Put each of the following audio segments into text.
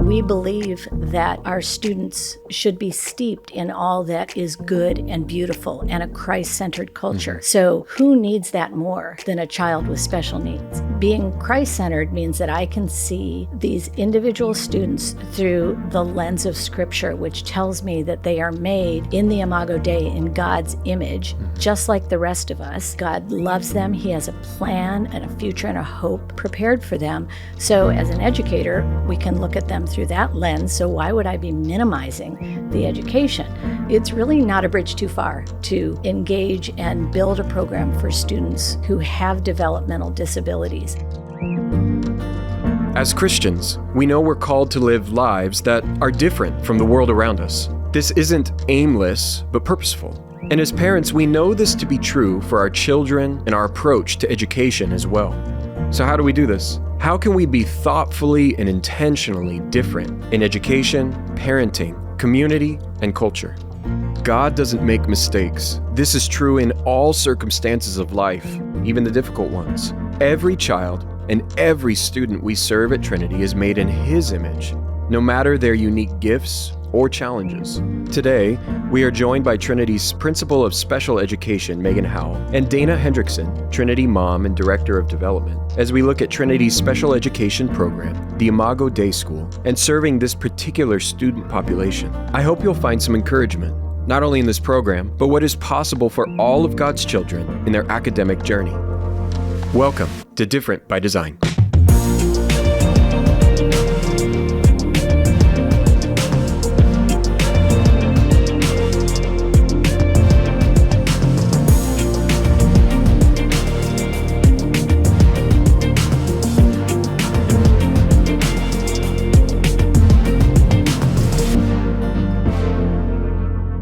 We believe that our students should be steeped in all that is good and beautiful and a Christ-centered culture. So who needs that more than a child with special needs? Being Christ-centered means that I can see these individual students through the lens of Scripture, which tells me that they are made in the Imago Dei, in God's image, just like the rest of us. God loves them. He has a plan and a future and a hope prepared for them. So as an educator, we can look at them through that lens. So why would I be minimizing the education? It's really not a bridge too far to engage and build a program for students who have developmental disabilities. As Christians, we know we're called to live lives that are different from the world around us. This isn't aimless, but purposeful. And as parents, we know this to be true for our children and our approach to education as well. So how do we do this? How can we be thoughtfully and intentionally different in education, parenting, community, and culture? God doesn't make mistakes. This is true in all circumstances of life, even the difficult ones. Every child and every student we serve at Trinity is made in His image, no matter their unique gifts or challenges. Today, we are joined by Trinity's Principal of Special Education, Megan Howell, and Dana Hendrickson, Trinity Mom and Director of Development, as we look at Trinity's special education program, the Imago Dei School, and serving this particular student population. I hope you'll find some encouragement, not only in this program, but what is possible for all of God's children in their academic journey. Welcome to Different by Design.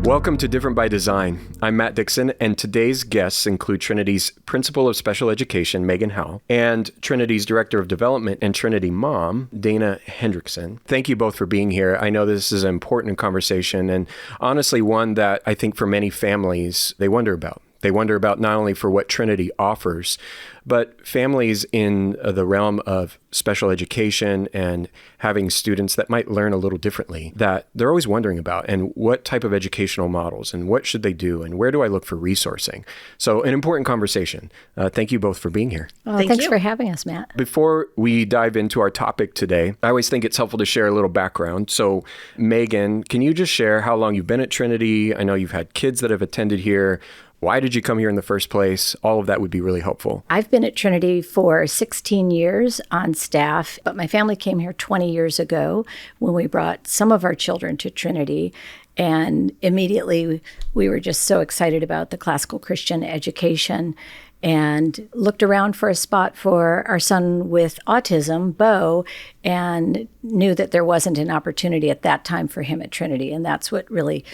Welcome to Different by Design. I'm Matt Dixon, and today's guests include Trinity's Principal of Special Education, Megan Howell, and Trinity's Director of Development and Trinity Mom, Dana Hendrickson. Thank you both for being here. I know this is an important conversation, and honestly one that I think for many families, they wonder about. They wonder about not only for what Trinity offers, but families in the realm of special education and having students that might learn a little differently that they're always wondering about, and what type of educational models and what should they do and where do I look for resourcing? So an important conversation. Thank you both for being here. Thanks for having us, Matt. Before we dive into our topic today, I always think it's helpful to share a little background. So Megan, can you just share how long you've been at Trinity? I know you've had kids that have attended here. Why did you come here in the first place? All of that would be really helpful. I've been at Trinity for 16 years on staff, but my family came here 20 years ago when we brought some of our children to Trinity. And immediately we were just so excited about the classical Christian education and looked around for a spot for our son with autism, Bo, and knew that there wasn't an opportunity at that time for him at Trinity. And that's what really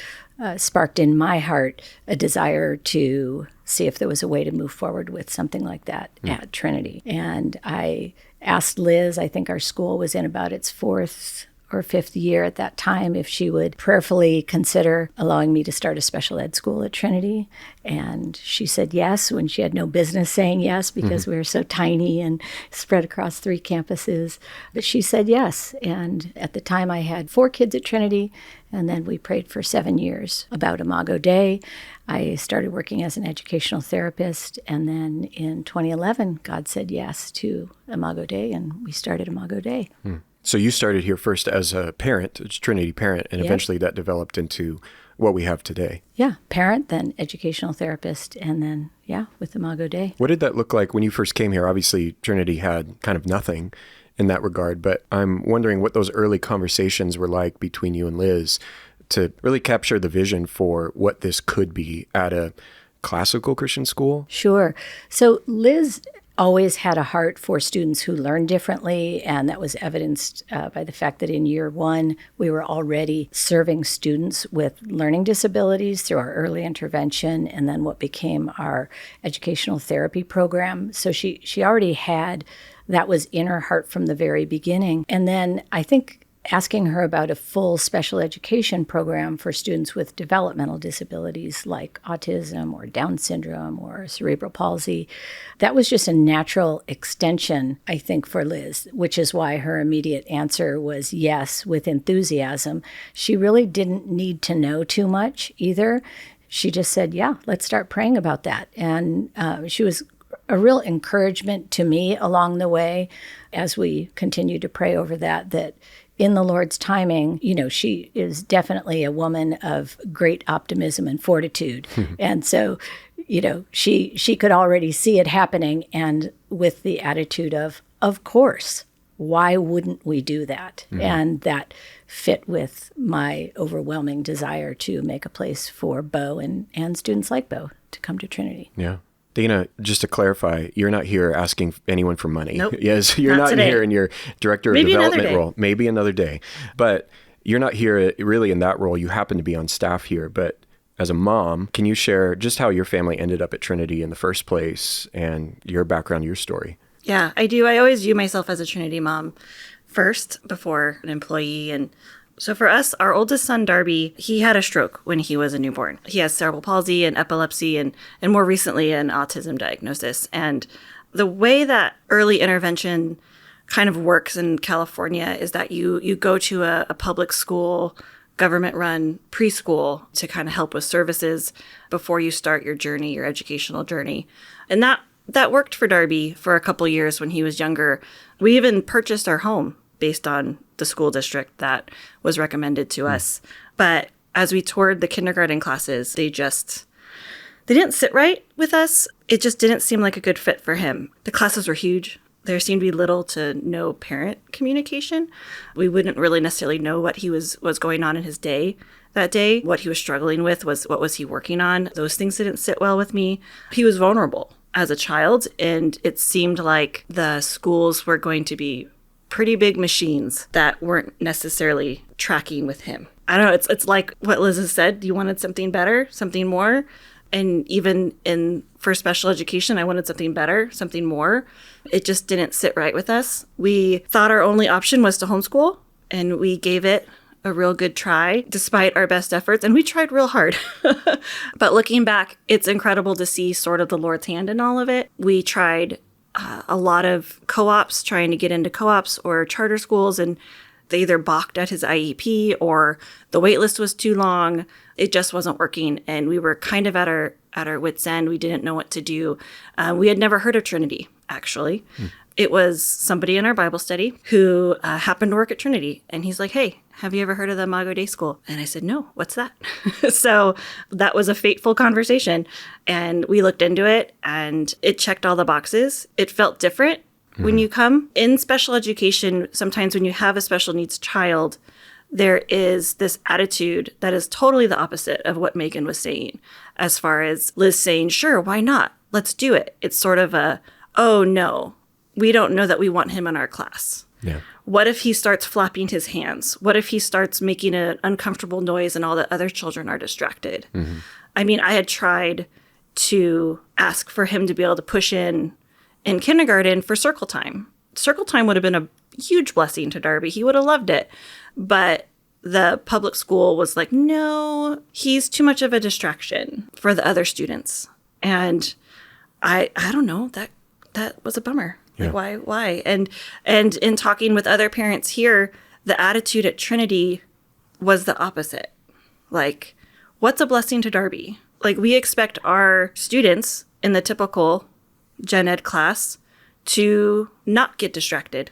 sparked in my heart a desire to see if there was a way to move forward with something like that at Trinity. And I asked Liz, I think our school was in about its fourth or fifth year at that time, if she would prayerfully consider allowing me to start a special ed school at Trinity. And she said yes, when she had no business saying yes, because we were so tiny and spread across 3 campuses. But she said yes. And at the time I had 4 kids at Trinity, and then we prayed for 7 years about Imago Dei. I started working as an educational therapist, and then in 2011, God said yes to Imago Dei, and we started Imago Dei. So you started here first as a parent, a Trinity parent, and eventually that developed into what we have today. Yeah, parent, then educational therapist, and then, with Imago Dei. What did that look like when you first came here? Obviously, Trinity had kind of nothing in that regard, but I'm wondering what those early conversations were like between you and Liz to really capture the vision for what this could be at a classical Christian school. Sure. So Liz always had a heart for students who learn differently, and that was evidenced by the fact that in year 1, we were already serving students with learning disabilities through our early intervention and then what became our educational therapy program. So she already had, that was in her heart from the very beginning. And then I think asking her about a full special education program for students with developmental disabilities like autism or Down syndrome or cerebral palsy. That was just a natural extension, I think, for Liz, which is why her immediate answer was yes with enthusiasm. She really didn't need to know too much either. She just said, yeah, let's start praying about that. And she was a real encouragement to me along the way as we continued to pray over that in the Lord's timing, she is definitely a woman of great optimism and fortitude. And so, she could already see it happening, and with the attitude of course, why wouldn't we do that? Mm-hmm. And that fit with my overwhelming desire to make a place for Bo and students like Bo to come to Trinity. Yeah. Dana, just to clarify, you're not here asking anyone for money. Nope. Yes, you're not here in your director of development role. Maybe another day. But you're not here really in that role. You happen to be on staff here. But as a mom, can you share just how your family ended up at Trinity in the first place and your background, your story? Yeah, I do. I always view myself as a Trinity mom first before an employee. And so for us, our oldest son, Darby, he had a stroke when he was a newborn. He has cerebral palsy and epilepsy and more recently an autism diagnosis. And the way that early intervention kind of works in California is that you go to a public school, government-run preschool to kind of help with services before you start your journey, your educational journey. And that worked for Darby for a couple years when he was younger. We even purchased our home based on the school district that was recommended to us. But as we toured the kindergarten classes, they didn't sit right with us. It just didn't seem like a good fit for him. The classes were huge. There seemed to be little to no parent communication. We wouldn't really necessarily know what he was going on in his day that day. What he was struggling with what was he working on. Those things didn't sit well with me. He was vulnerable as a child, and it seemed like the schools were going to be pretty big machines that weren't necessarily tracking with him. I don't know. It's like what Liz has said. You wanted something better, something more. And even for special education, I wanted something better, something more. It just didn't sit right with us. We thought our only option was to homeschool, and we gave it a real good try despite our best efforts. And we tried real hard. But looking back, it's incredible to see sort of the Lord's hand in all of it. We tried a lot of co-ops, trying to get into co-ops or charter schools, and they either balked at his IEP or the wait list was too long. It just wasn't working, and we were kind of at our wits' end. We didn't know what to do. We had never heard of Trinity, actually. It was somebody in our Bible study who happened to work at Trinity, and he's like, "Hey, have you ever heard of the Imago Dei School?" And I said, "No, what's that?" So that was a fateful conversation, and we looked into it, and it checked all the boxes. It felt different when you come. In special education, sometimes when you have a special needs child, there is this attitude that is totally the opposite of what Megan was saying, as far as Liz saying, "Sure, why not? Let's do it." It's sort of oh no, we don't know that we want him in our class. Yeah. What if he starts flapping his hands? What if he starts making an uncomfortable noise and all the other children are distracted? I mean, I had tried to ask for him to be able to push in kindergarten for circle time. Circle time would have been a huge blessing to Darby. He would have loved it. But the public school was like, no, he's too much of a distraction for the other students. And I don't know, that was a bummer. Yeah. Like, why? And in talking with other parents here, the attitude at Trinity was the opposite. Like, what's a blessing to Darby? Like, we expect our students in the typical gen ed class to not get distracted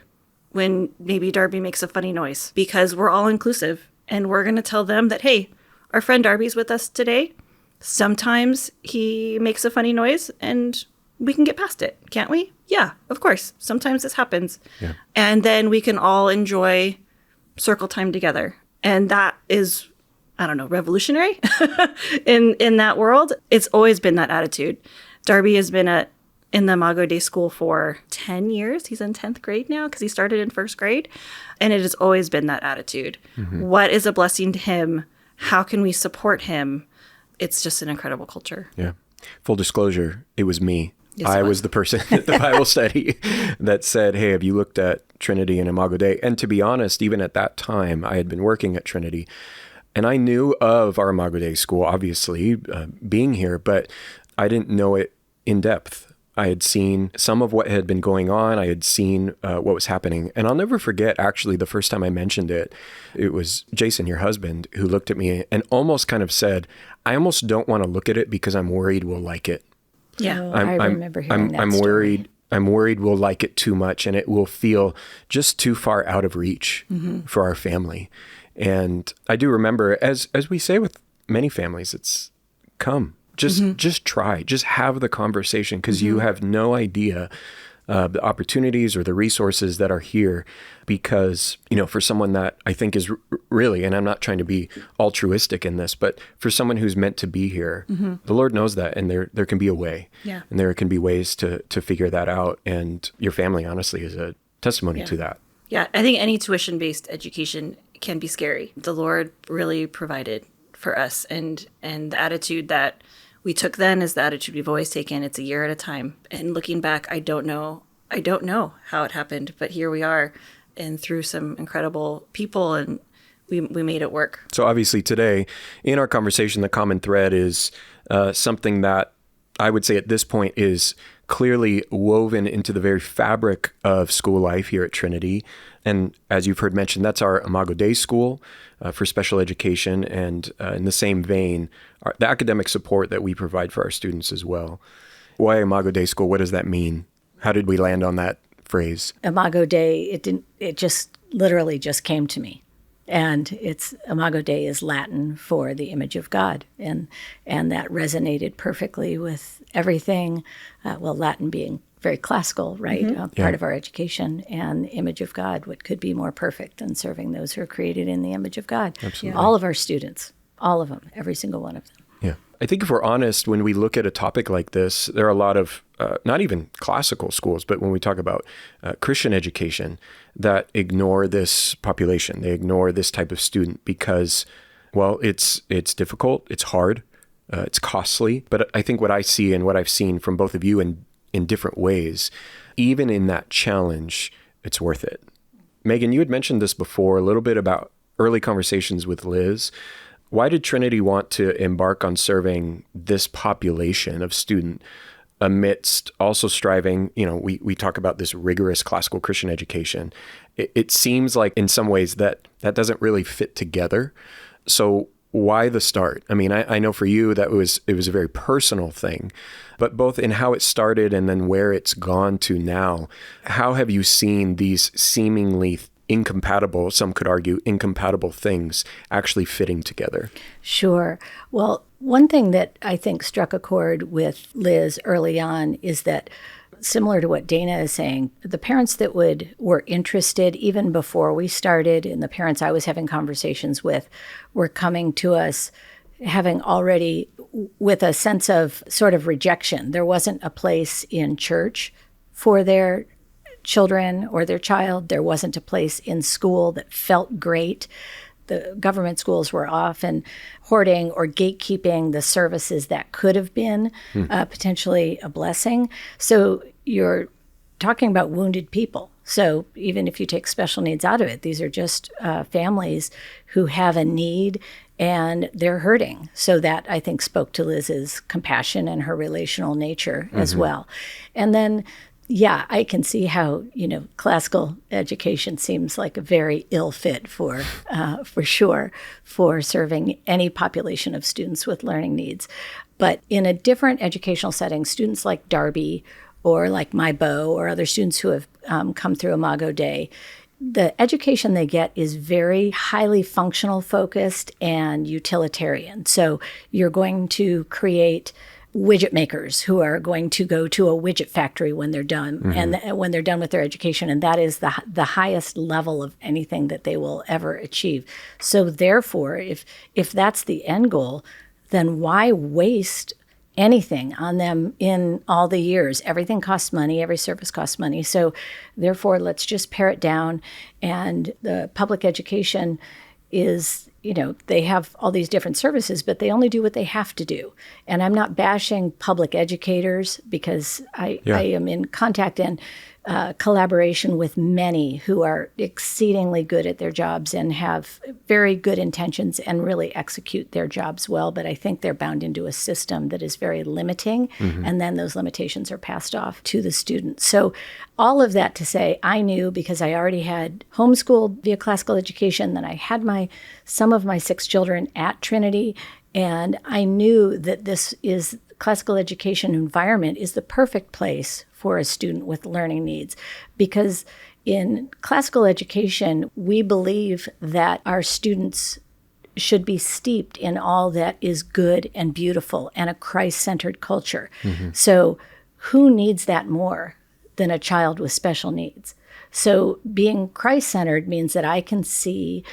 when maybe Darby makes a funny noise, because we're all inclusive and we're going to tell them that, hey, our friend Darby's with us today. Sometimes he makes a funny noise and we can get past it, can't we? Yeah, of course. Sometimes this happens. Yeah. And then we can all enjoy circle time together. And that is, I don't know, revolutionary in that world. It's always been that attitude. Darby has been in the Imago Dei School for 10 years. He's in 10th grade now because he started in first grade. And it has always been that attitude. What is a blessing to him? How can we support him? It's just an incredible culture. Yeah. Full disclosure, it was me. I was the person at the Bible study that said, hey, have you looked at Trinity and Imago Dei? And to be honest, even at that time, I had been working at Trinity. And I knew of our Imago Dei School, obviously, being here, but I didn't know it in depth. I had seen some of what had been going on. I had seen what was happening. And I'll never forget, actually, the first time I mentioned it, it was Jason, your husband, who looked at me and almost kind of said, I almost don't want to look at it because I'm worried we'll like it. Yeah. Oh, I remember hearing that story. I'm worried we'll like it too much and it will feel just too far out of reach for our family. And I do remember, as we say with many families, it's come. Just try. Just have the conversation, because you have no idea the opportunities or the resources that are here. Because, for someone that I think is really, and I'm not trying to be altruistic in this, but for someone who's meant to be here, the Lord knows that, and there can be a way. Yeah. And there can be ways to figure that out. And your family, honestly, is a testimony to that. Yeah, I think any tuition-based education can be scary. The Lord really provided for us, and the attitude that we took then is the attitude we've always taken. It's a year at a time. And looking back, I don't know how it happened, but here we are, and through some incredible people, and we made it work. So obviously today, in our conversation, the common thread is something that I would say at this point is clearly woven into the very fabric of school life here at Trinity. And as you've heard mentioned, that's our Imago Dei School for special education. And in the same vein, the academic support that we provide for our students as well. Why Imago Dei School? What does that mean? How did we land on that phrase? Imago Dei, it just literally just came to me. And Imago Dei is Latin for the image of God. And that resonated perfectly with everything. Latin being very classical, right? Part of our education, and the image of God. What could be more perfect than serving those who are created in the image of God? Absolutely. All of our students, all of them, every single one of them. Yeah. I think if we're honest, when we look at a topic like this, there are a lot of, not even classical schools, but when we talk about Christian education, that ignore this population. They ignore this type of student because, it's difficult, it's hard, it's costly. But I think what I see and what I've seen from both of you in different ways, even in that challenge, it's worth it. Megan, you had mentioned this before, a little bit about early conversations with Liz. Why did Trinity want to embark on serving this population of student amidst also striving, we talk about this rigorous classical Christian education. It seems like in some ways that doesn't really fit together. So why the start? I mean, I know for you it was a very personal thing, but both in how it started and then where it's gone to now, how have you seen these seemingly incompatible, some could argue incompatible things actually fitting together? Sure. Well, one thing that I think struck a chord with Liz early on is that, similar to what Dana is saying, the parents that were interested even before we started, and the parents I was having conversations with, were coming to us having already with a sense of sort of rejection. There wasn't a place in church for their children or their child. There wasn't a place in school that felt great. The government schools were often hoarding or gatekeeping the services that could have been potentially a blessing. So you're talking about wounded people. So even if you take special needs out of it, these are just families who have a need and they're hurting. So that, I think, spoke to Liz's compassion and her relational nature as well. And then I can see how, classical education seems like a very ill fit for sure, for serving any population of students with learning needs. But in a different educational setting, students like Darby or like my Beau or other students who have come through Imago Dei, the education they get is very highly functional focused and utilitarian. So you're going to create widget makers who are going to go to a widget factory when they're done, and when they're done with their education, and that is the highest level of anything that they will ever achieve. So therefore, if that's the end goal, then why waste anything on them in all the years? Everything costs money, every service costs money. So therefore, let's just pare it down. And the public education is, they have all these different services, but they only do what they have to do. And I'm not bashing public educators, because I am in contact and collaboration with many who are exceedingly good at their jobs and have very good intentions and really execute their jobs well. But I think they're bound into a system that is very limiting, and then those limitations are passed off to the student. So all of that to say, I knew, because I already had homeschooled via classical education, then I had some of my 6 children at Trinity, and I knew that classical education environment is the perfect place for a student with learning needs, because in classical education, we believe that our students should be steeped in all that is good and beautiful and a Christ-centered culture. So who needs that more than a child with special needs? So being Christ-centered means that I can see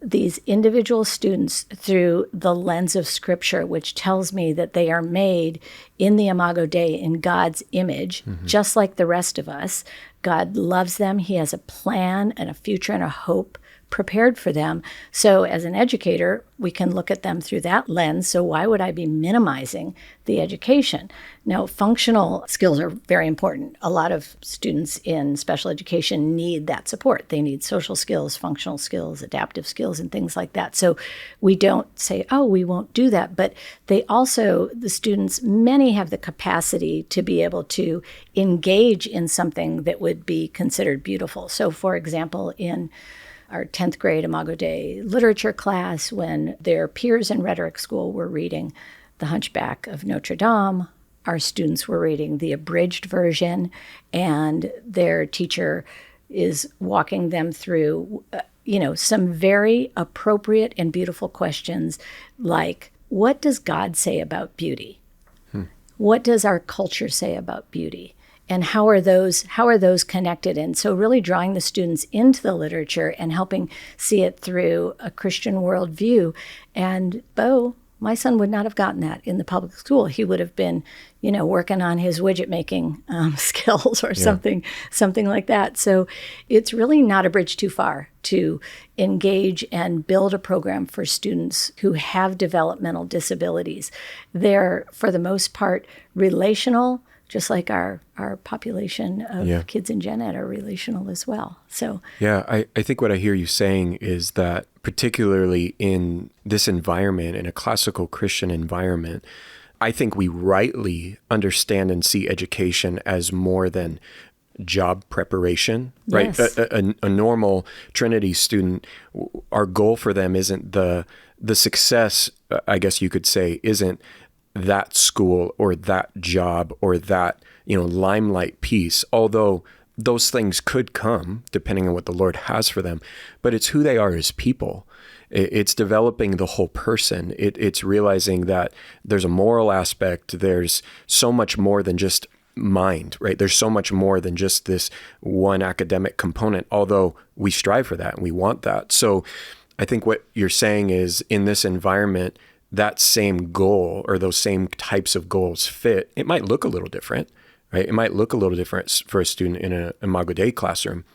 these individual students through the lens of Scripture, which tells me that they are made in the Imago Dei, in God's image, just like the rest of us. God loves them. He has a plan and a future and a hope prepared for them. So as an educator, we can look at them through that lens. So why would I be minimizing the education? Now, functional skills are very important. A lot of students in special education need that support. They need social skills, functional skills, adaptive skills, and things like that. So we don't say, oh, we won't do that. But the students, many have the capacity to be able to engage in something that would be considered beautiful. So for example, in our 10th grade Imago Dei literature class, when their peers in rhetoric school were reading The Hunchback of Notre Dame, our students were reading the abridged version, and their teacher is walking them through, some very appropriate and beautiful questions like, what does God say about beauty? What does our culture say about beauty? And how are those connected? And so really drawing the students into the literature and helping see it through a Christian worldview. And Bo, my son would not have gotten that in the public school. He would have been, working on his widget making skills or something like that. So it's really not a bridge too far to engage and build a program for students who have developmental disabilities. They're, for the most part, relational, just like our population of kids in gen ed are relational as well. So I think what I hear you saying is that particularly in this environment, in a classical Christian environment, I think we rightly understand and see education as more than job preparation, right? Yes. A normal Trinity student, our goal for them isn't the success, I guess you could say, isn't that school or that job or that, limelight piece, although those things could come depending on what the Lord has for them, but it's who they are as people. It's developing the whole person. It's realizing that there's a moral aspect. There's so much more than just mind, right? There's so much more than just this one academic component, although we strive for that and we want that. So I think what you're saying is, in this environment, that same goal or those same types of goals fit. It might look a little different, right? It might look a little different for a student in an Imago Dei classroom,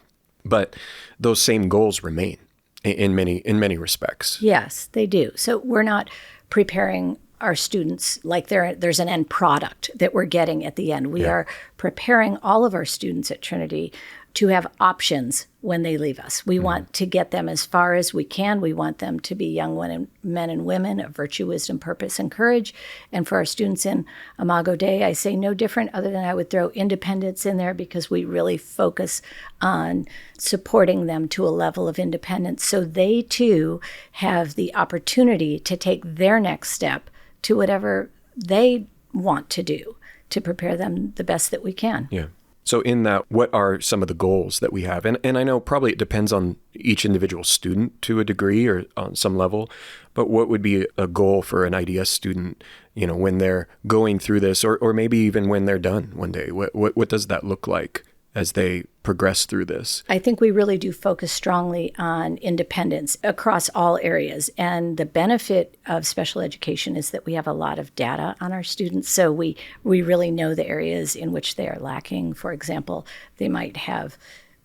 but those same goals remain in many respects. Yes, they do. So we're not preparing our students like there's an end product that we're getting at the end. We are preparing all of our students at Trinity to have options when they leave us. We want to get them as far as we can. We want them to be young men and women of virtue, wisdom, purpose, and courage. And for our students in Imago Dei, I say no different other than I would throw independence in there, because we really focus on supporting them to a level of independence so they too have the opportunity to take their next step to whatever they want to do to prepare them the best that we can. Yeah. So in that, what are some of the goals that we have? And I know probably it depends on each individual student to a degree or on some level, but what would be a goal for an IDS student, when they're going through this, or maybe even when they're done one day? What does that look like as they progress through this? I think we really do focus strongly on independence across all areas. And the benefit of special education is that we have a lot of data on our students. So we really know the areas in which they are lacking. For example, they might have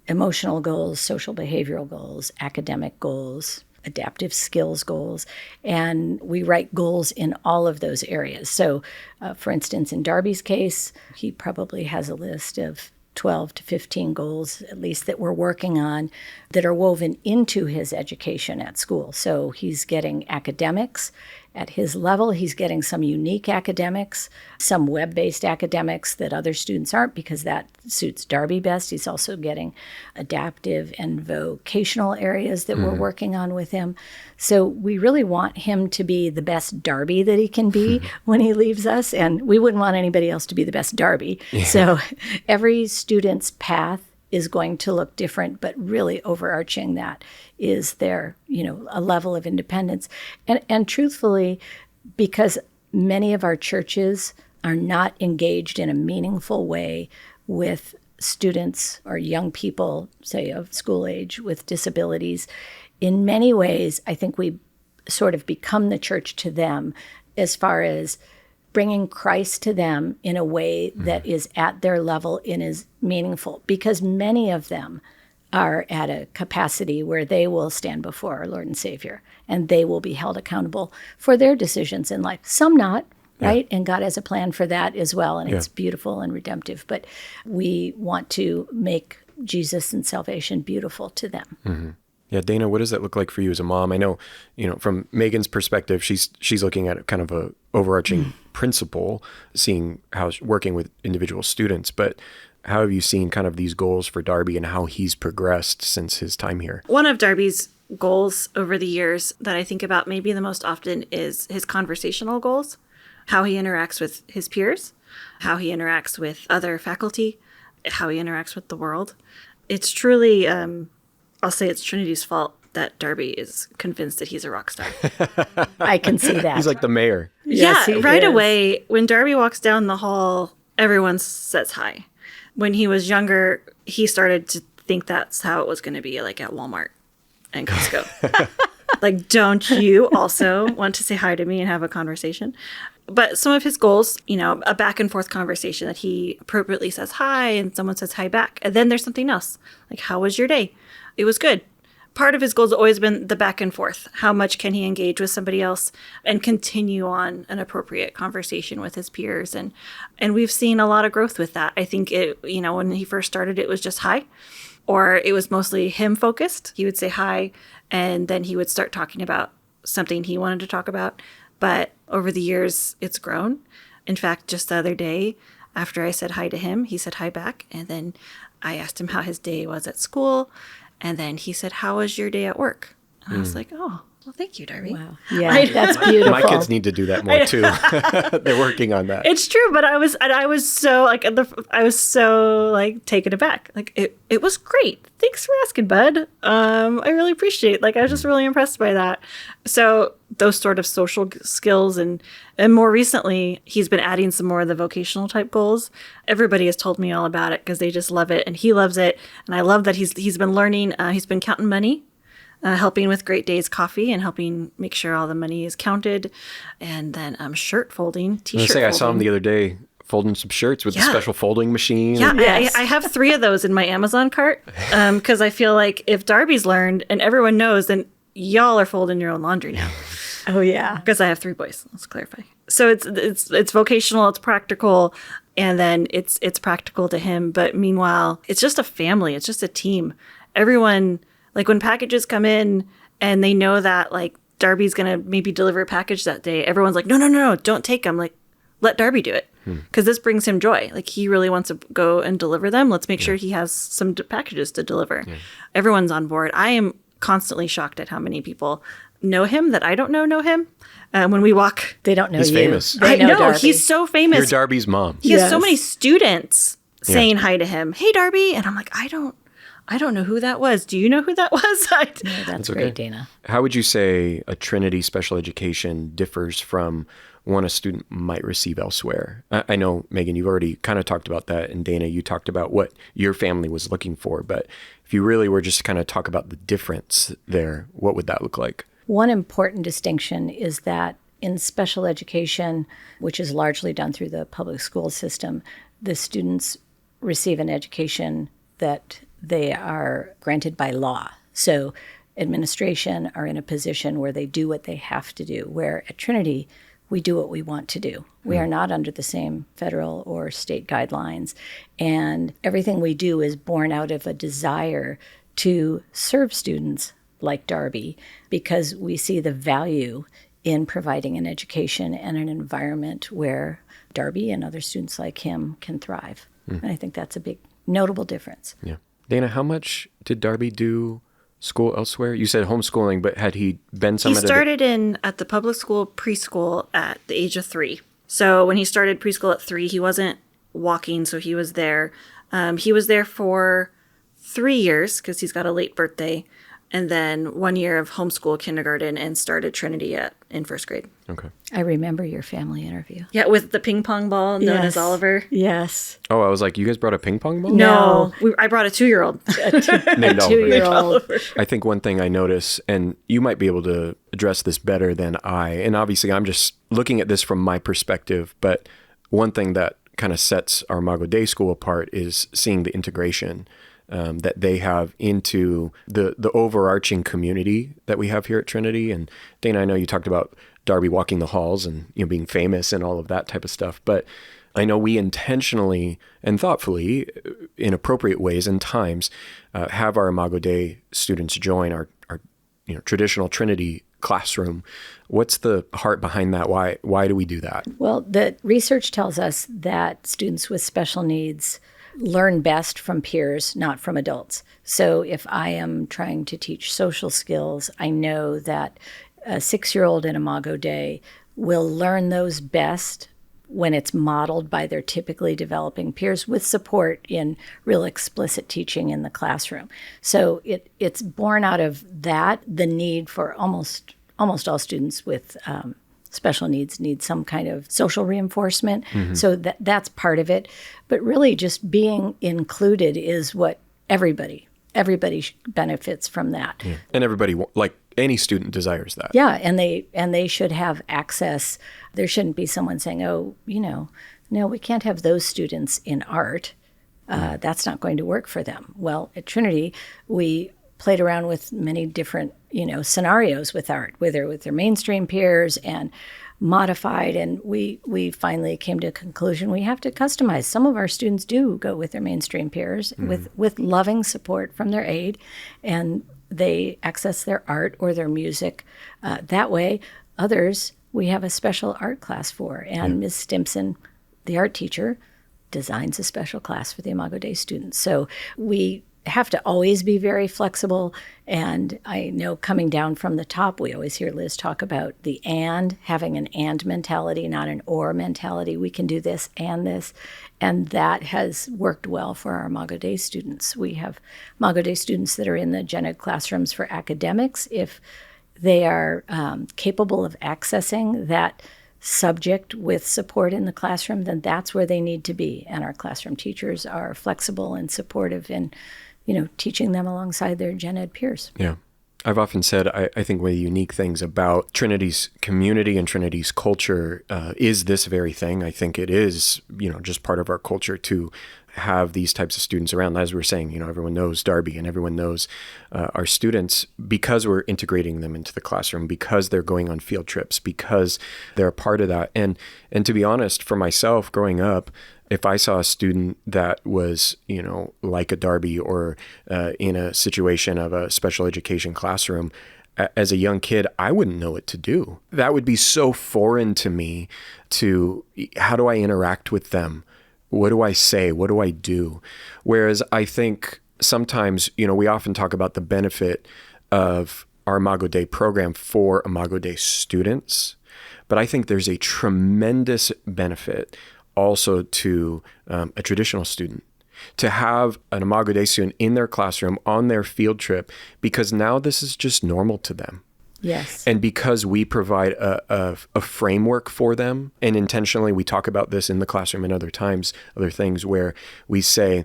emotional goals, social behavioral goals, academic goals, adaptive skills goals, and we write goals in all of those areas. So, for instance, in Darby's case, he probably has a list of 12 to 15 goals, at least, that we're working on that are woven into his education at school. So he's getting academics at his level. He's getting some unique academics, some web-based academics that other students aren't, because that suits Darby best. He's also getting adaptive and vocational areas that we're working on with him. So we really want him to be the best Darby that he can be when he leaves us, and we wouldn't want anybody else to be the best Darby. Yeah. So every student's path is going to look different, but really overarching that is their, a level of independence. And truthfully, because many of our churches are not engaged in a meaningful way with students or young people, say of school age, with disabilities, in many ways, I think we sort of become the church to them as far as bringing Christ to them in a way that is at their level and is meaningful, because many of them are at a capacity where they will stand before our Lord and Savior, and they will be held accountable for their decisions in life. Some not, right? And God has a plan for that as well, and it's beautiful and redemptive. But we want to make Jesus and salvation beautiful to them. Mm-hmm. Yeah, Dana, what does that look like for you as a mom? I know, from Megan's perspective, she's looking at kind of a overarching principle, seeing how working with individual students, but how have you seen kind of these goals for Darby and how he's progressed since his time here? One of Darby's goals over the years that I think about maybe the most often is his conversational goals, how he interacts with his peers, how he interacts with other faculty, how he interacts with the world. It's truly, I'll say it's Trinity's fault that Darby is convinced that he's a rock star. I can see that. He's like the mayor. Yes, right away, when Darby walks down the hall, everyone says hi. When he was younger, he started to think that's how it was going to be, like at Walmart and Costco. Like, don't you also want to say hi to me and have a conversation? But some of his goals, a back and forth conversation that he appropriately says hi and someone says hi back. And then there's something else, like, how was your day? It was good. Part of his goals has always been the back and forth. How much can he engage with somebody else and continue on an appropriate conversation with his peers? And we've seen a lot of growth with that. I think when he first started, it was just hi, or it was mostly him focused. He would say hi, and then he would start talking about something he wanted to talk about. But over the years, it's grown. In fact, just the other day, after I said hi to him, he said hi back. And then I asked him how his day was at school. And then he said, how was your day at work? And I was like, oh, well, thank you, Darby. Wow. Yeah, that's beautiful. My kids need to do that more too. They're working on that. It's true, but I was so taken aback. Like, it was great. Thanks for asking, bud. I really appreciate it. Like, I was just really impressed by that. So those sort of social skills, and more recently, he's been adding some more of the vocational type goals. Everybody has told me all about it because they just love it, and he loves it. And I love that he's been learning. He's been counting money. Helping with Great Days Coffee and helping make sure all the money is counted. And then shirt folding, t-shirt folding. I saw him the other day folding some shirts with the special folding machine. Yeah, yes. I have 3 of those in my Amazon cart because I feel like if Darby's learned and everyone knows, then y'all are folding your own laundry now. Oh, yeah. Because I have 3 boys. Let's clarify. So it's vocational, it's practical, and then it's practical to him. But meanwhile, it's just a family. It's just a team. Everyone... Like, when packages come in and they know that, like, Darby's going to maybe deliver a package that day, everyone's like, no, don't take them. Like, let Darby do it. Because this brings him joy. Like, he really wants to go and deliver them. Let's make sure he has some packages to deliver. Yeah. Everyone's on board. I am constantly shocked at how many people know him that I don't know him. When we walk... They don't know he's you. Famous. They know Darby. He's so famous. You're Darby's mom. He has so many students saying hi to him. Hey, Darby. And I'm like, I don't know who that was. Do you know who that was? No, that's great, Dana. How would you say a Trinity special education differs from one a student might receive elsewhere? I know, Megan, you've already kind of talked about that, and Dana, you talked about what your family was looking for. But if you really were just kind of talk about the difference there, what would that look like? One important distinction is that in special education, which is largely done through the public school system, the students receive an education that they are granted by law. So administration are in a position where they do what they have to do, where at Trinity, we do what we want to do. We are not under the same federal or state guidelines. And everything we do is born out of a desire to serve students like Darby because we see the value in providing an education and an environment where Darby and other students like him can thrive. And I think that's a big, notable difference. Yeah. Dana, how much did Darby do school elsewhere? You said homeschooling, but had he been He started at the public school preschool at the age of 3. So when he started preschool at 3, he wasn't walking, so he was there. He was there for 3 years because he's got a late birthday, and then 1 year of homeschool kindergarten and started Trinity in first grade. Okay. I remember your family interview. Yeah, with the ping pong ball known as Oliver. Yes. Oh, I was like, you guys brought a ping pong ball? No, I brought a 2-year-old. Named Oliver. 2-year-old. I think one thing I notice, and you might be able to address this better than I, and obviously I'm just looking at this from my perspective, but one thing that kind of sets our Imago Dei School apart is seeing the integration that they have into the overarching community that we have here at Trinity. And Dana, I know you talked about Darby walking the halls and being famous and all of that type of stuff, but I know we intentionally and thoughtfully, in appropriate ways and times, have our Imago Dei students join our traditional Trinity classroom. What's the heart behind that? Why do we do that? Well, the research tells us that students with special needs learn best from peers, not from adults. So if I am trying to teach social skills, I know that a 6-year-old in Imago Dei will learn those best when it's modeled by their typically developing peers with support in real explicit teaching in the classroom. So it's born out of that, the need for almost all students with special needs need some kind of social reinforcement. So that's part of it. But really just being included is what everybody benefits from that. Yeah. And everybody, like any student, desires that. Yeah, and they should have access. There shouldn't be someone saying, oh, no, we can't have those students in art. That's not going to work for them. Well, at Trinity, we played around with many different, scenarios with art, whether with their mainstream peers and modified. And we finally came to a conclusion we have to customize. Some of our students do go with their mainstream peers with loving support from their aide, and they access their art or their music that way. Others, we have a special art class for. And Ms. Stimson, the art teacher, designs a special class for the Imago Dei students. So we have to always be very flexible. And I know coming down from the top, we always hear Liz talk about having an and mentality, not an or mentality. We can do this and this. And that has worked well for our Imago Dei students. We have Imago Dei students that are in the gen ed classrooms for academics. If they are capable of accessing that subject with support in the classroom, then that's where they need to be. And our classroom teachers are flexible and supportive in teaching them alongside their gen ed peers. Yeah. I've often said, I think one of the unique things about Trinity's community and Trinity's culture is this very thing. I think it is, just part of our culture to have these types of students around. As we were saying, everyone knows Darby and everyone knows our students because we're integrating them into the classroom, because they're going on field trips, because they're a part of that. And to be honest, for myself growing up, if I saw a student that was, like a Darby or in a situation of a special education classroom, as a young kid, I wouldn't know what to do. That would be so foreign to me to how do I interact with them? What do I say? What do I do? Whereas I think sometimes, we often talk about the benefit of our Imago Dei program for Imago Dei students, but I think there's a tremendous benefit also to a traditional student, to have an Imago Dei student in their classroom on their field trip, because now this is just normal to them. Yes. And because we provide a framework for them, and intentionally we talk about this in the classroom and other times, other things where we say,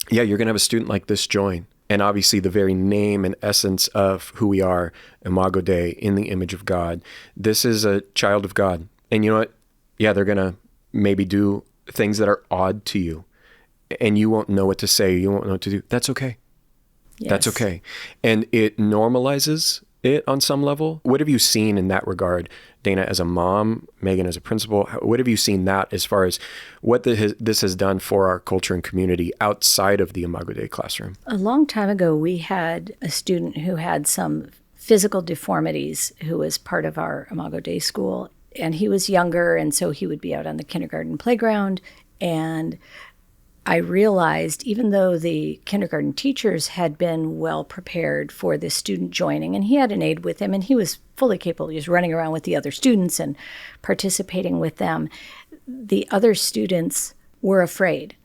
yeah, you're going to have a student like this join. And obviously the very name and essence of who we are, Imago Dei, in the image of God. This is a child of God. And you know what? Yeah, they're going to maybe do things that are odd to you, and you won't know what to say. You won't know what to do. That's okay. That's Yes. okay. And it normalizes it on some level. What have you seen in that regard, Dana, as a mom, Megan as a principal? What have you seen that as far as what this has done for our culture and community outside of the Imago Dei classroom? A long time ago, we had a student who had some physical deformities who was part of our Imago Dei School. And he was younger, and so he would be out on the kindergarten playground. And I realized, even though the kindergarten teachers had been well prepared for this student joining, and he had an aide with him, and he was fully capable, he was running around with the other students and participating with them, the other students were afraid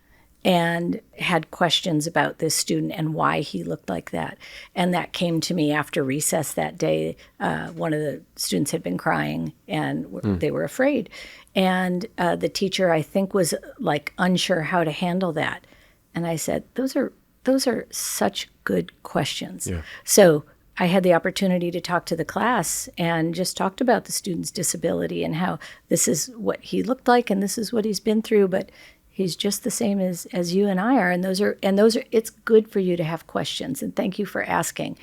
and had questions about this student and why he looked like that. And that came to me after recess that day. One of the students had been crying and they were afraid. And the teacher, I think, was like unsure how to handle that. And I said, those are such good questions. Yeah. So I had the opportunity to talk to the class and just talked about the student's disability and how this is what he looked like and this is what he's been through, but he's just the same as you and I are, and those are. It's good for you to have questions, and thank you for asking,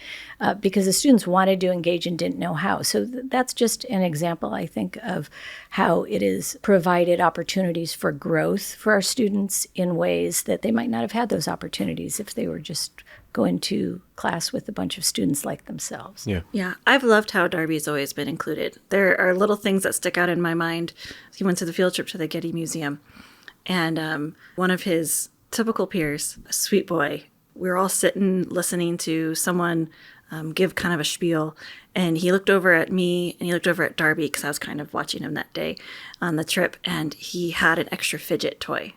because the students wanted to engage and didn't know how. So that's just an example, I think, of how it has provided opportunities for growth for our students in ways that they might not have had those opportunities if they were just going to class with a bunch of students like themselves. Yeah. Yeah, I've loved how Darby's always been included. There are little things that stick out in my mind. He went to the field trip to the Getty Museum. And one of his typical peers, a sweet boy, we were all sitting listening to someone give kind of a spiel. And he looked over at me and he looked over at Darby because I was kind of watching him that day on the trip. And he had an extra fidget toy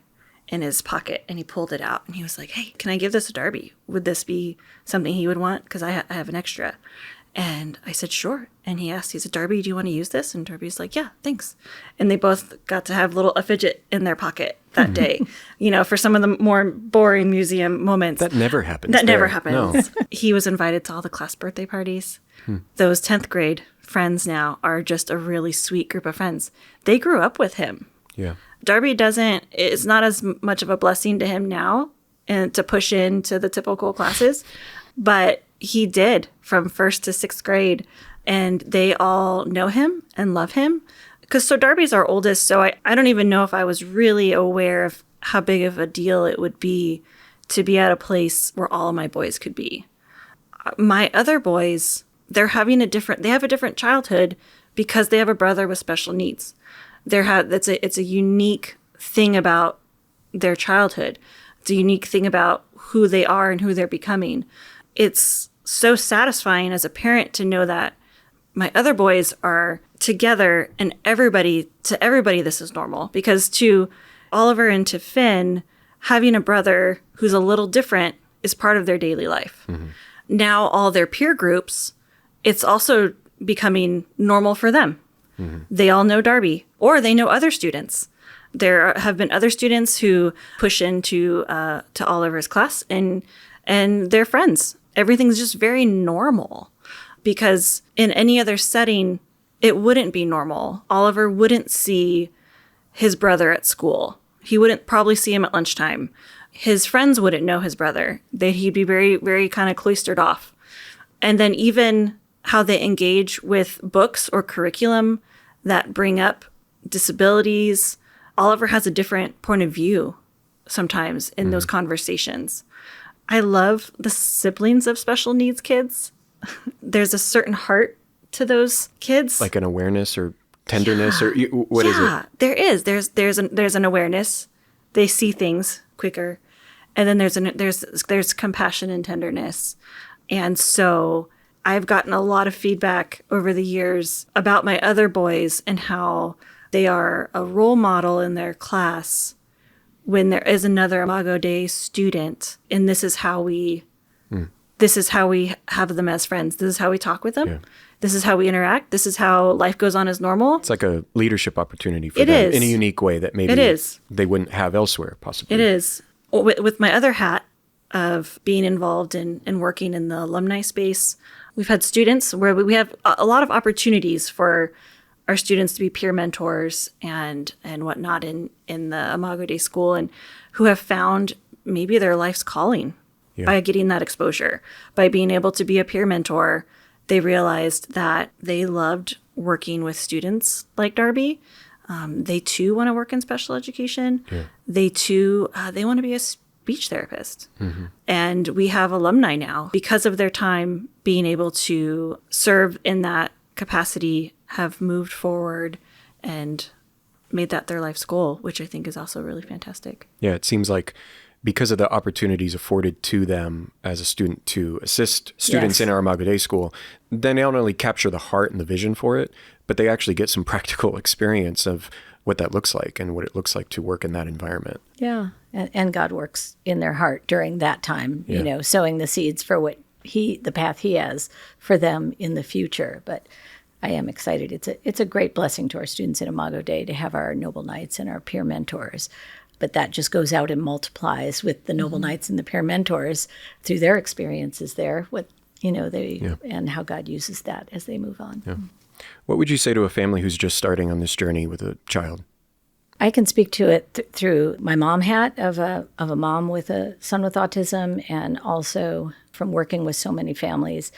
in his pocket and he pulled it out. And he was like, hey, can I give this to Darby? Would this be something he would want? Because I have an extra. And I said, sure. And he said, Darby, do you want to use this? And Darby's like, yeah, thanks. And they both got to have a fidget in their pocket that day, for some of the more boring museum moments. That never happens. Never happens. No. He was invited to all the class birthday parties. Those 10th grade friends now are just a really sweet group of friends. They grew up with him. Yeah. Darby it's not as much of a blessing to him now and to push into the typical classes, but he did from 1st to 6th grade, and they all know him and love him. So Darby's our oldest, so I don't even know if I was really aware of how big of a deal it would be to be at a place where all of my boys could be. My other boys, they have a different childhood because they have a brother with special needs. It's a unique thing about their childhood. It's a unique thing about who they are and who they're becoming. It's so satisfying as a parent to know that my other boys are together and to everybody this is normal. Because to Oliver and to Finn, having a brother who's a little different is part of their daily life. Mm-hmm. Now all their peer groups, it's also becoming normal for them. Mm-hmm. They all know Darby, or they know other students. There have been other students who push into to Oliver's class and they're friends. Everything's just very normal, because in any other setting, it wouldn't be normal. Oliver wouldn't see his brother at school. He wouldn't probably see him at lunchtime. His friends wouldn't know his brother. He'd be very, very kind of cloistered off. And then even how they engage with books or curriculum that bring up disabilities, Oliver has a different point of view sometimes in those conversations. I love the siblings of special needs kids. There's a certain heart to those kids. Like an awareness or tenderness or what is it? Yeah, there is. There's an awareness. They see things quicker. And then there's compassion and tenderness. And so I've gotten a lot of feedback over the years about my other boys and how they are a role model in their class when there is another Imago Dei student, and this is how we have them as friends. This is how we talk with them. Yeah. This is how we interact. This is how life goes on as normal. It's like a leadership opportunity for them in a unique way that maybe they wouldn't have elsewhere, possibly. It is. With my other hat of being involved in working in the alumni space, we've had students where we have a lot of opportunities for our students to be peer mentors and whatnot in the Imago Dei School, and who have found maybe their life's calling by getting that exposure, by being able to be a peer mentor. They realized that they loved working with students like Darby. They too want to work in special education. Yeah. They too, they want to be a speech therapist. And we have alumni now, because of their time being able to serve in that capacity, have moved forward and made that their life's goal, which I think is also really fantastic. Yeah, it seems like because of the opportunities afforded to them as a student to assist students in our Imago Dei School, they not only capture the heart and the vision for it, but they actually get some practical experience of what that looks like and what it looks like to work in that environment. Yeah. And God works in their heart during that time, Yeah. you know, sowing the seeds for what the path he has for them in the future. But I am excited. It's a great blessing to our students in Imago Dei to have our Noble Knights and our peer mentors. But that just goes out and multiplies with the Noble Knights and the peer mentors through their experiences there, and how God uses that as they move on. Yeah. What would you say to a family who's just starting on this journey with a child? I can speak to it through my mom hat of a mom with a son with autism, and also from working with so many families.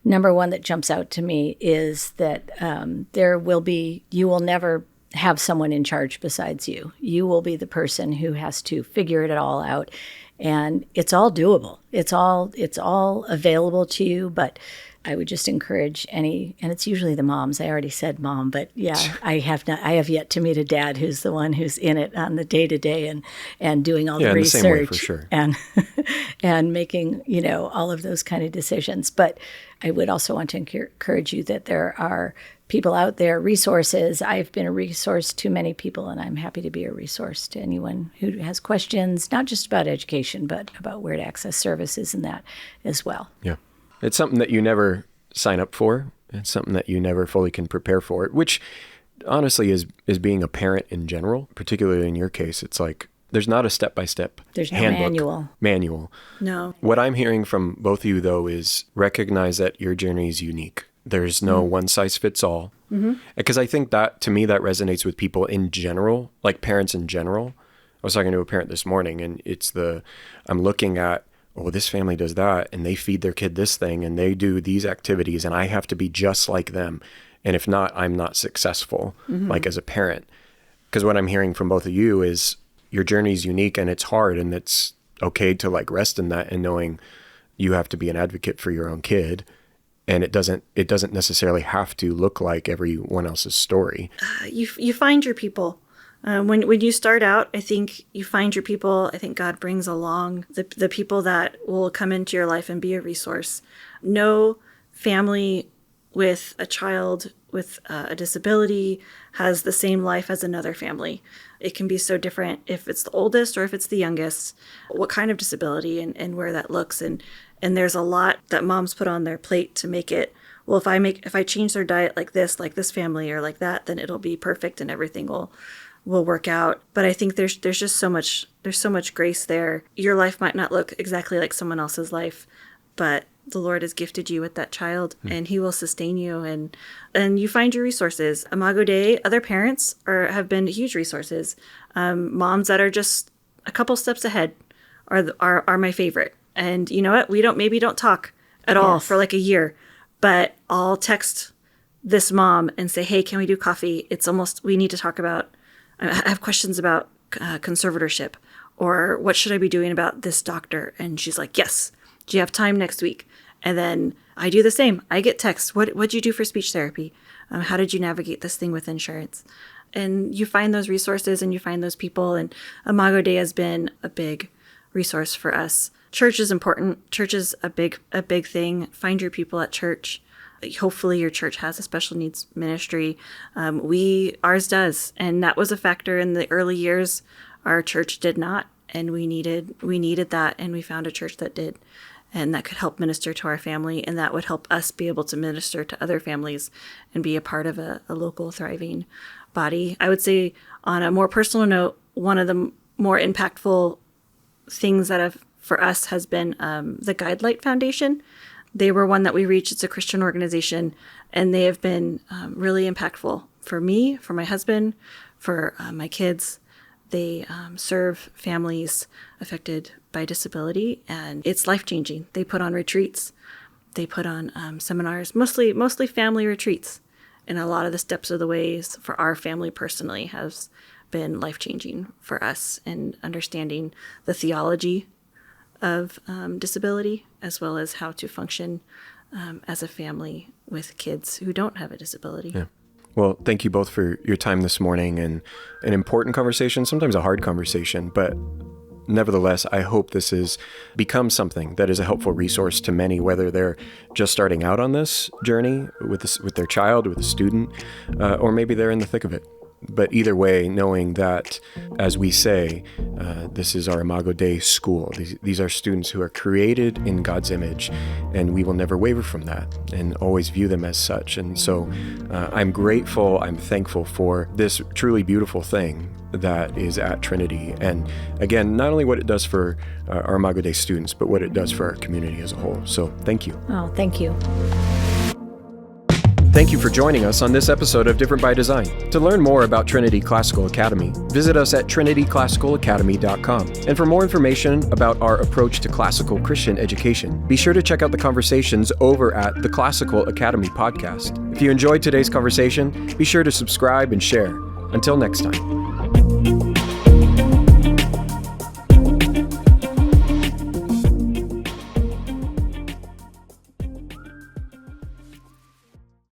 Number one that jumps out to me is that you will never have someone in charge besides you. You will be the person who has to figure it all out, and it's all doable. It's all available to you, but I would just encourage and it's usually the moms. I already said mom, but yeah, I have yet to meet a dad who's the one who's in it on the day-to-day and doing all the research the same way, for sure. and making, all of those kind of decisions. But I would also want to encourage you that there are people out there, resources. I've been a resource to many people, and I'm happy to be a resource to anyone who has questions, not just about education, but about where to access services and that as well. Yeah. It's something that you never sign up for. It's something that you never fully can prepare for, which honestly is being a parent in general, particularly in your case. It's like there's not a step-by-step There's no handbook, manual. No. What I'm hearing from both of you, though, is recognize that your journey is unique. There's no one size fits all. Because I think that, to me, that resonates with people in general, like parents in general. I was talking to a parent this morning, and I'm looking at, oh, this family does that, and they feed their kid this thing, and they do these activities, and I have to be just like them. And if not, I'm not successful, like as a parent. Because what I'm hearing from both of you is your journey is unique, and it's hard, and it's okay to like rest in that and knowing you have to be an advocate for your own kid. And it doesn't necessarily have to look like everyone else's story. You find your people. When you start out, I think you find your people. I think God brings along the people that will come into your life and be a resource. No family with a child with a disability has the same life as another family. It can be so different if it's the oldest or if it's the youngest, what kind of disability and where that looks. And there's a lot that moms put on their plate to make it, well, if I change their diet like this family or like that, then it'll be perfect and everything will work out. But I think there's just so much grace there. Your life might not look exactly like someone else's life, but the Lord has gifted you with that child and he will sustain you and you find your resources. Imago Dei, other parents have been huge resources. Moms that are just a couple steps ahead are my favorite. And you know what? We don't talk at all for like a year, but I'll text this mom and say, hey, can we do coffee? We need to talk about, I have questions about conservatorship, or what should I be doing about this doctor? And she's like, yes. Do you have time next week? And then I do the same. I get texts. What'd you do for speech therapy? How did you navigate this thing with insurance? And you find those resources and you find those people. And Imago Dei has been a big resource for us. Church is important. Church is a big thing. Find your people at church. Hopefully your church has a special needs ministry. Ours does. And that was a factor in the early years. Our church did not. And we needed that. And we found a church that did. And that could help minister to our family. And that would help us be able to minister to other families and be a part of a local thriving body. I would say on a more personal note, one of the more impactful things that have for us has been the Guidelight Foundation. They were one that we reached. It's a Christian organization, and they have been really impactful for me, for my husband, for my kids. They serve families affected by disability, and it's life-changing. They put on retreats. They put on seminars, mostly family retreats. And a lot of the steps of the ways for our family personally has been life-changing for us in understanding the theology of disability, as well as how to function as a family with kids who don't have a disability. Yeah. Well, thank you both for your time this morning, and an important conversation, sometimes a hard conversation, but nevertheless, I hope this has become something that is a helpful resource to many, whether they're just starting out on this journey with their child, with a student, or maybe they're in the thick of it. But either way, knowing that, as we say, this is our Imago Dei School. These are students who are created in God's image, and we will never waver from that and always view them as such. And so I'm grateful, I'm thankful for this truly beautiful thing that is at Trinity. And again, not only what it does for our Imago Dei students, but what it does for our community as a whole. So thank you. Oh, thank you. Thank you for joining us on this episode of Different by Design. To learn more about Trinity Classical Academy, visit us at trinityclassicalacademy.com. And for more information about our approach to classical Christian education, be sure to check out the conversations over at the Classical Academy podcast. If you enjoyed today's conversation, be sure to subscribe and share. Until next time.